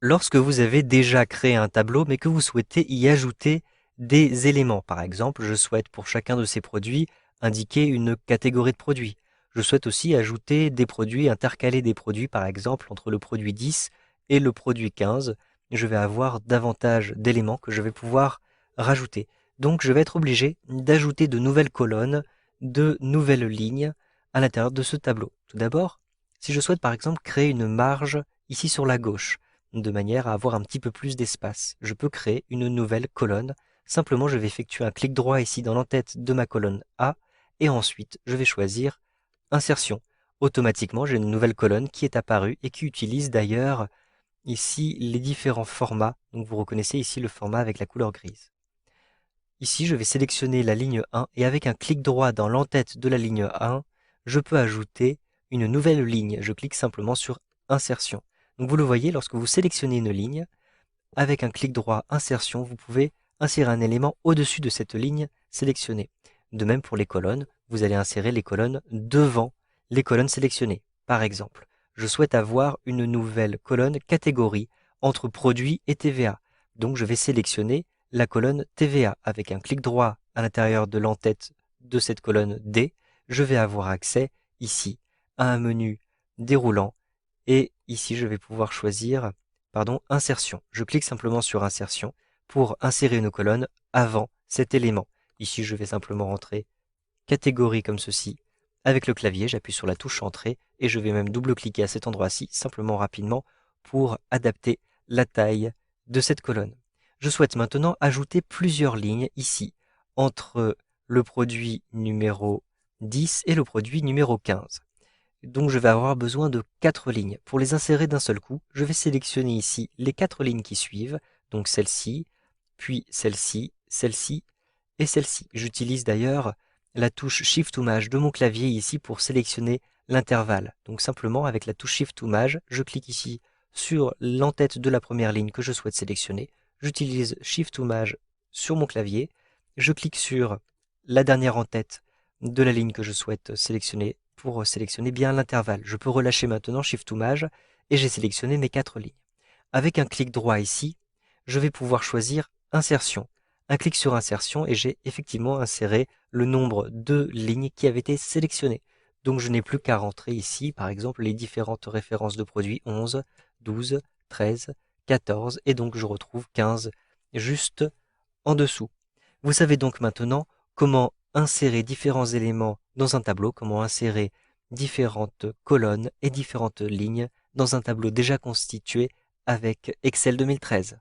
Lorsque vous avez déjà créé un tableau, mais que vous souhaitez y ajouter des éléments, par exemple, je souhaite pour chacun de ces produits indiquer une catégorie de produits. Je souhaite aussi ajouter des produits, intercaler des produits, par exemple, entre le produit 10 et le produit 15. Je vais avoir davantage d'éléments que je vais pouvoir rajouter. Donc, je vais être obligé d'ajouter de nouvelles colonnes, de nouvelles lignes à l'intérieur de ce tableau. Tout d'abord, si je souhaite, par exemple, créer une marge ici sur la gauche, de manière à avoir un petit peu plus d'espace. Je peux créer une nouvelle colonne. Simplement, je vais effectuer un clic droit ici dans l'entête de ma colonne A et ensuite, je vais choisir Insertion. Automatiquement, j'ai une nouvelle colonne qui est apparue et qui utilise d'ailleurs ici les différents formats. Donc vous reconnaissez ici le format avec la couleur grise. Ici, je vais sélectionner la ligne 1 et avec un clic droit dans l'entête de la ligne 1, je peux ajouter une nouvelle ligne. Je clique simplement sur Insertion. Donc vous le voyez, lorsque vous sélectionnez une ligne, avec un clic droit Insertion, vous pouvez insérer un élément au-dessus de cette ligne sélectionnée. De même pour les colonnes, vous allez insérer les colonnes devant les colonnes sélectionnées. Par exemple, je souhaite avoir une nouvelle colonne catégorie entre produits et TVA. Donc je vais sélectionner la colonne TVA avec un clic droit à l'intérieur de l'entête de cette colonne D. Je vais avoir accès ici à un menu déroulant et ici je vais pouvoir choisir insertion. Je clique simplement sur insertion pour insérer une colonne avant cet élément. Ici, je vais simplement rentrer catégorie comme ceci. Avec le clavier, j'appuie sur la touche entrée et je vais même double-cliquer à cet endroit-ci, simplement rapidement, pour adapter la taille de cette colonne. Je souhaite maintenant ajouter plusieurs lignes ici, entre le produit numéro 10 et le produit numéro 15. Donc je vais avoir besoin de 4 lignes. Pour les insérer d'un seul coup, je vais sélectionner ici les 4 lignes qui suivent, donc celle-ci, puis celle-ci, celle-ci et celle-ci. J'utilise d'ailleurs la touche Shift ou Maj de mon clavier ici pour sélectionner l'intervalle. Donc simplement avec la touche Shift ou Maj, je clique ici sur l'entête de la première ligne que je souhaite sélectionner. J'utilise Shift ou Maj sur mon clavier. Je clique sur la dernière en-tête de la ligne que je souhaite sélectionner pour sélectionner bien l'intervalle. Je peux relâcher maintenant Shift ou Maj et j'ai sélectionné mes 4 lignes. Avec un clic droit ici, je vais pouvoir choisir Insertion. Un clic sur Insertion et j'ai effectivement inséré le nombre de lignes qui avaient été sélectionnées. Donc je n'ai plus qu'à rentrer ici, par exemple, les différentes références de produits 11, 12, 13, 14 et donc je retrouve 15 juste en dessous. Vous savez donc maintenant comment insérer différents éléments dans un tableau, comment insérer différentes colonnes et différentes lignes dans un tableau déjà constitué avec Excel 2013.